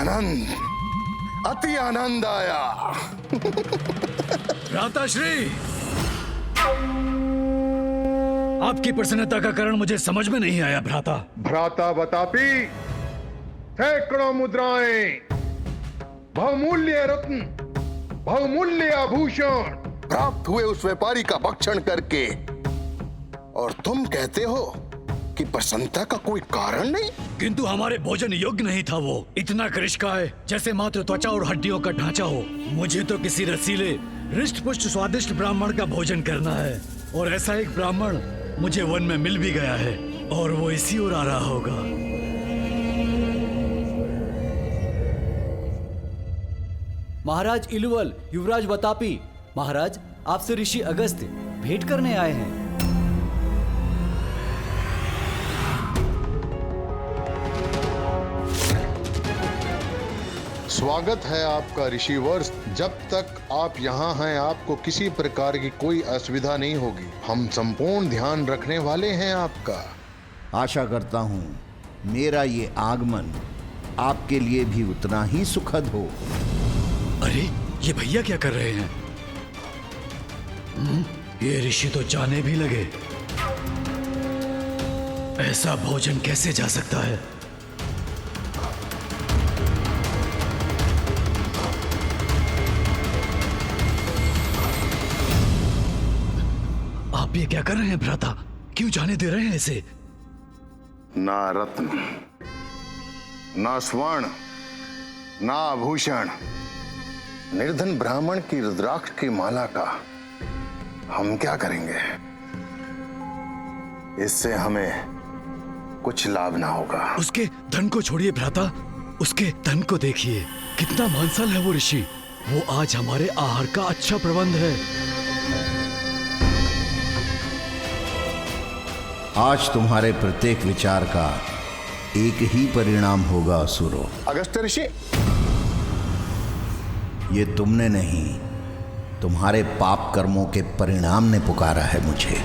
आनंद, अति आनंद आया। भ्राताश्री, आपकी प्रसन्नता का कारण मुझे समझ में नहीं आया भ्राता। भ्राता बतापी, सैकड़ों मुद्राएं, बहुमूल्य रत्न, बहुमूल्य आभूषण प्राप्त हुए उस व्यापारी का भक्षण करके, और तुम कहते हो कि प्रसन्नता का कोई कारण नहीं? किंतु हमारे भोजन योग्य नहीं था वो। इतना कृषकाय जैसे मात्र त्वचा और हड्डियों का ढांचा हो। मुझे तो किसी रसीले हृष्ट पुष्ट स्वादिष्ट ब्राह्मण का भोजन करना है, और ऐसा एक ब्राह्मण मुझे वन में मिल भी गया है, और वो इसी ओर आ रहा होगा। महाराज इलवल, युवराज बतापी, महाराज आपसे ऋषि अगस्त्य भेंट करने आए हैं। स्वागत है आपका ऋषिवर। जब तक आप यहाँ हैं आपको किसी प्रकार की कोई असुविधा नहीं होगी। हम संपूर्ण ध्यान रखने वाले हैं आपका। आशा करता हूँ मेरा ये आगमन आपके लिए भी उतना ही सुखद हो। अरे ये भैया क्या कर रहे हैं? ये ऋषि तो जाने भी लगे। ऐसा भोजन कैसे जा सकता है? आप ये क्या कर रहे हैं भ्राता? क्यों जाने दे रहे हैं इसे? ना रत्न, ना स्वर्ण, ना आभूषण, निर्धन ब्राह्मण की रुद्राक्ष की माला का हम क्या करेंगे? इससे हमें कुछ लाभ ना होगा। उसके धन को छोड़िए भ्राता, उसके धन को देखिए। कितना मानसल है वो ऋषि। वो आज हमारे आहार का अच्छा प्रबंध है। आज तुम्हारे प्रत्येक विचार का एक ही परिणाम होगा असुरों। अगस्त्य ऋषि, ये तुमने नहीं, तुम्हारे पाप कर्मों के परिणाम ने पुकारा है मुझे।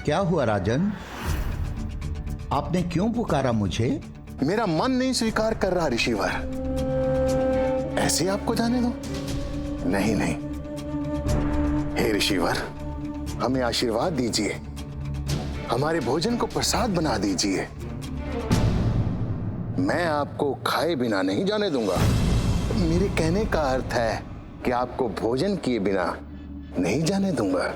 क्या हुआ राजन? आपने क्यों पुकारा मुझे? मेरा मन नहीं स्वीकार कर रहा ऋषिवर। ऐसे आपको जाने दो? नहीं नहीं, हे ऋषिवर, हमें आशीर्वाद दीजिए, हमारे भोजन को प्रसाद बना दीजिए। मैं आपको खाए बिना नहीं जाने दूंगा। मेरे कहने का अर्थ है कि आपको भोजन किए बिना नहीं जाने दूंगा।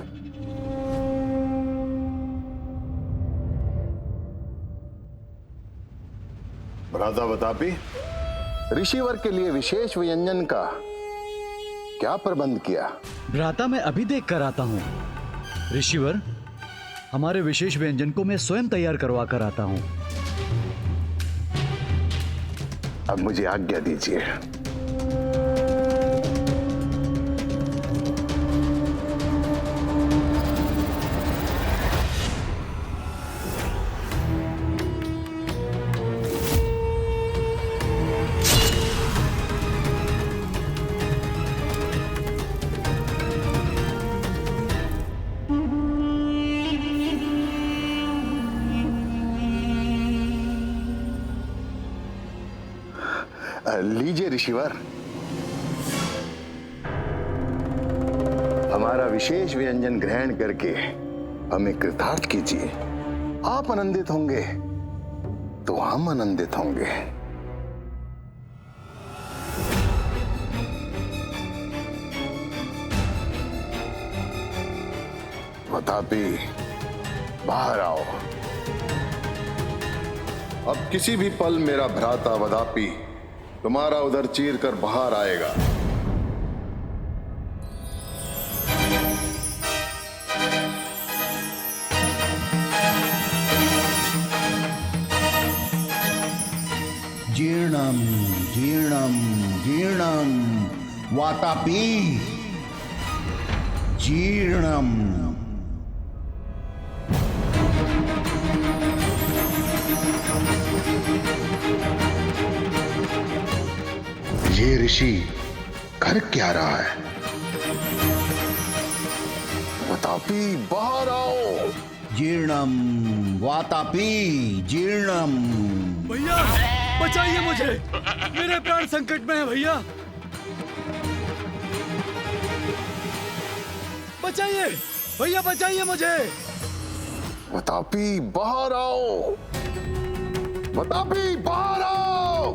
भ्राता बतापी, ऋषिवर के लिए विशेष व्यंजन का क्या प्रबंध किया? भ्राता मैं अभी देख कर आता हूँ। ऋषिवर, हमारे विशेष व्यंजन को मैं स्वयं तैयार करवा कर आता हूँ। अब मुझे आज्ञा दीजिए। लीजिए ऋषिवर, हमारा विशेष व्यंजन ग्रहण करके हमें कृतार्थ कीजिए। आप आनंदित होंगे तो हम आनंदित होंगे। बतापी, बाहर आओ। अब किसी भी पल मेरा भ्राता वदापी तुम्हारा उधर चीर कर बाहर आएगा। जीर्णम जीर्णम जीर्णम वातापी जीर्णम। ये ऋषि कर क्या रहा है? वातापी बाहर आओ। जीर्णम वातापी जीर्णम। भैया बचाइए मुझे, मेरे प्राण संकट में है भैया, बचाइए भैया, बचाइए मुझे। वातापी बाहर आओ, वातापी बाहर आओ।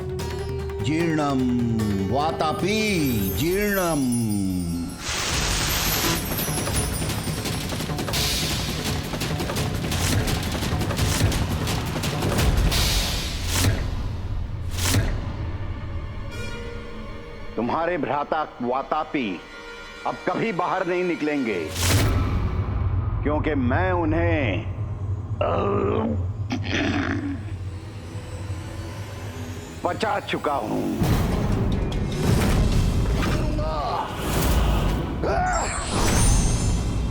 जीर्णम वातापी जीर्णम। तुम्हारे भ्राता वातापी अब कभी बाहर नहीं निकलेंगे, क्योंकि मैं उन्हें पचा चुका हूं।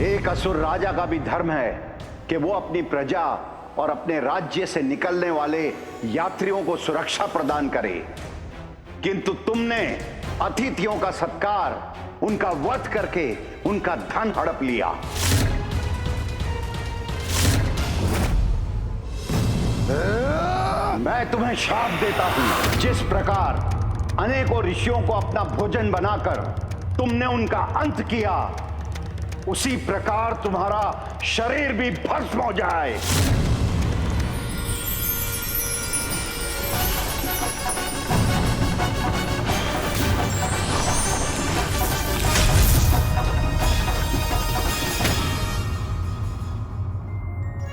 एक असुर राजा का भी धर्म है कि वो अपनी प्रजा और अपने राज्य से निकलने वाले यात्रियों को सुरक्षा प्रदान करे, किंतु तुमने अतिथियों का सत्कार, उनका वध करके उनका धन हड़प लिया। मैं तुम्हें शाप देता हूं, जिस प्रकार अनेकों ऋषियों को अपना भोजन बनाकर तुमने उनका अंत किया, उसी प्रकार तुम्हारा शरीर भी भस्म हो जाए।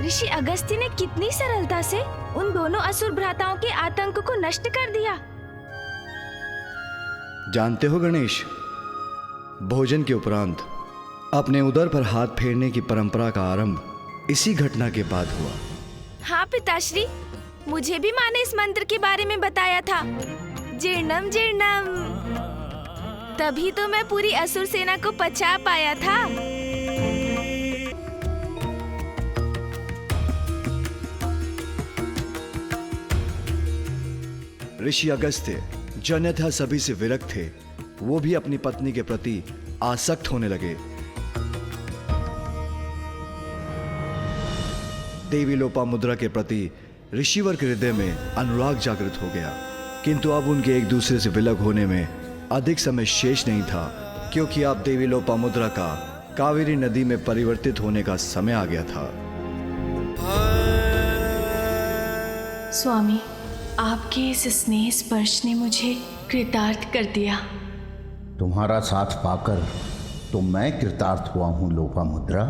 ऋषि अगस्त्य ने कितनी सरलता से उन दोनों असुर भ्राताओं के आतंक को नष्ट कर दिया। जानते हो गणेश, भोजन के उपरांत अपने उदर पर हाथ फेरने की परंपरा का आरंभ इसी घटना के बाद हुआ। हाँ पिताश्री, मुझे भी माँ ने इस मंत्र के बारे में बताया था, जीर्णम जीर्णम। तभी तो मैं पूरी असुर सेना को पचा पाया था। ऋषि अगस्त्य जो अन्यथा सभी से विरक्त थे, वो भी अपनी पत्नी के प्रति आसक्त होने लगे। देवी लोपामुद्रा के प्रति ऋषिवर के हृदय में अनुराग जागृत हो गया, किंतु अब उनके एक दूसरे से विलग होने में अधिक समय शेष नहीं था, क्योंकि अब देवी लोपामुद्रा का कावेरी नदी में परिवर्तित होने का समय आ गया था। स्वामी, आपके इस स्नेह स्पर्श ने मुझे कृतार्थ कर दिया। तुम्हारा साथ पाकर तो मैं कृतार्थ हुआ हूं लोपामुद्रा।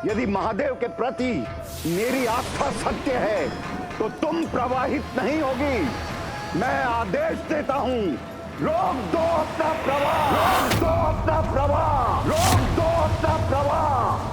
यदि महादेव के प्रति मेरी आस्था सत्य है तो तुम प्रवाहित नहीं होगी। मैं आदेश देता हूं, रोक दो अपना प्रवाह, रोक दो अपना प्रवाह, रोक दो अपना प्रवाह।